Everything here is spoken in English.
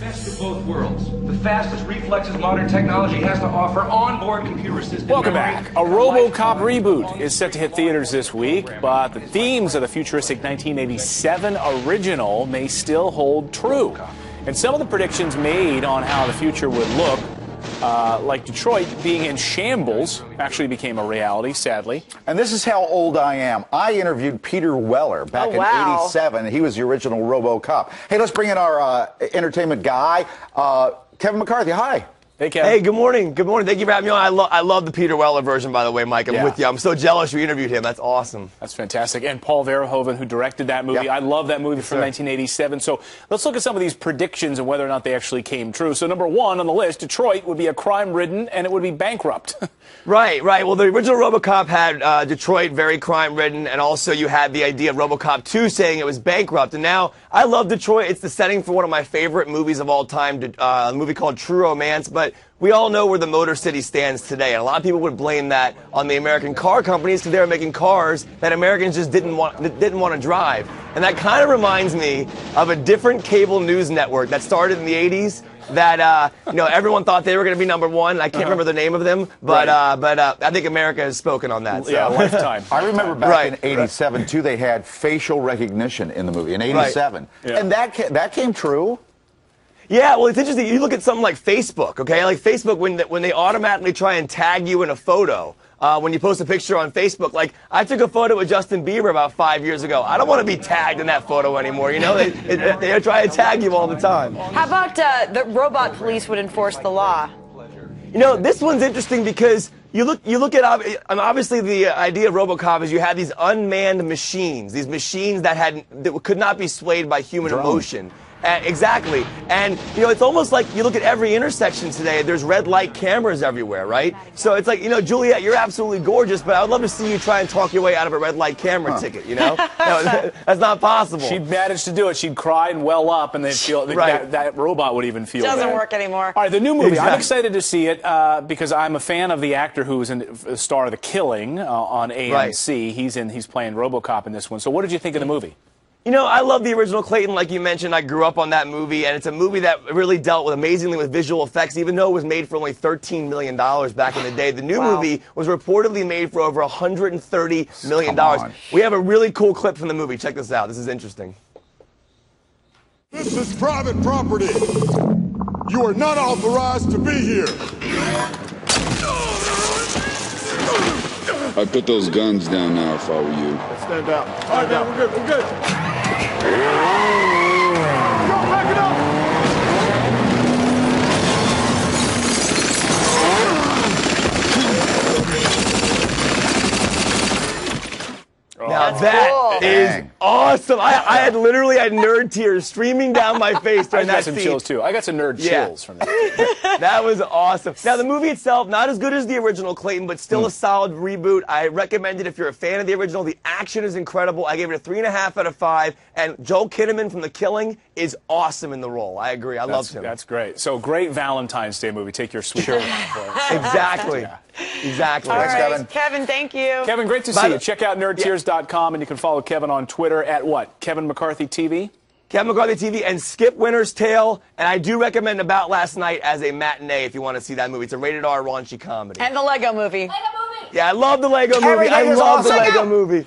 Best of both worlds. The fastest reflexes modern technology has to offer, onboard computer assisted Welcome memory, back. A Robocop reboot is set to hit theaters this week, but the themes of the futuristic 1987 original may still hold true. And some of the predictions made on how the future would look, like Detroit being in shambles, actually became a reality, sadly. And this is how old I am. I interviewed Peter Weller back in '87. He was the original Robocop. Hey, let's bring in our entertainment guy, Kevin McCarthy. Hi. Hey, Kevin. Hey, good morning. Good morning. Thank you for having me on. I love the Peter Weller version, by the way, Mike. I'm with you. I'm so jealous you interviewed him. That's awesome. That's fantastic. And Paul Verhoeven, who directed that movie. I love that movie from 1987. So let's look at some of these predictions and whether or not they actually came true. So number one on the list, Detroit would be a crime-ridden and it would be bankrupt. Right. Well, the original Robocop had Detroit very crime-ridden, and also you had the idea of Robocop 2 saying it was bankrupt. And now, I love Detroit. It's the setting for one of my favorite movies of all time, a movie called True Romance, but we all know where the Motor City stands today, and a lot of people would blame that on the American car companies because they were making cars that Americans just didn't want to drive. And that kind of reminds me of a different cable news network that started in the 80s that everyone thought they were going to be number one. I can't remember the name of them, but I think America has spoken on that. So. Yeah, Lifetime. I remember back in '87 too. They had facial recognition in the movie in '87, and that came true. Yeah, well, it's interesting. You look at something like Facebook, okay? Like Facebook, when they automatically try and tag you in a photo, when you post a picture on Facebook, like I took a photo with Justin Bieber about 5 years ago. I don't want to be tagged in that photo anymore. You know, they try to tag you all the time. How about the robot police would enforce the law? You know, this one's interesting because you look at obviously the idea of Robocop is you have these unmanned machines, these machines that could not be swayed by human emotion. Exactly. And, it's almost like you look at every intersection today, there's red light cameras everywhere, right? So it's like, Juliet, you're absolutely gorgeous, but I would love to see you try and talk your way out of a red light camera ticket, No, that's not possible. She'd manage to do it. She'd cry and well up, and then that robot would even feel Doesn't bad. work anymore. All right, the new movie. I'm excited to see it because I'm a fan of the actor who was in the star of The Killing on AMC. He's playing Robocop in this one. So what did you think of the movie? I love the original Clayton, like you mentioned. I grew up on that movie, and it's a movie that really dealt amazingly with visual effects, even though it was made for only $13 million back in the day. The new movie was reportedly made for over $130 million. We have a really cool clip from the movie. Check this out. This is interesting. This is private property. You are not authorized to be here. I'd put those guns down now if I were you. Stand down. All right, man, we're good. Go, back it up. Now that is awesome. I had nerd tears streaming down my face during that scene. I got some chills too. I got some nerd chills from that. That was awesome. Now the movie itself, not as good as the original Clayton, but still a solid reboot. I recommend it if you're a fan of the original. The action is incredible. I gave it a 3.5 out of 5. And Joel Kinnaman from The Killing is awesome in the role. I agree. I loved him. That's great. So great Valentine's Day movie. Take your sweet time for it. Exactly. Exactly. All Thanks, right. Kevin. Kevin, thank you. Kevin, great to see you. Check out nerdtears.com, and you can follow Kevin on Twitter at what? Kevin McCarthy TV? Kevin McCarthy TV and Skip Winter's Tale. And I do recommend About Last Night as a matinee if you want to see that movie. It's a rated R raunchy comedy. And the Lego movie. Yeah, I love the Lego movie. I love the Lego movie.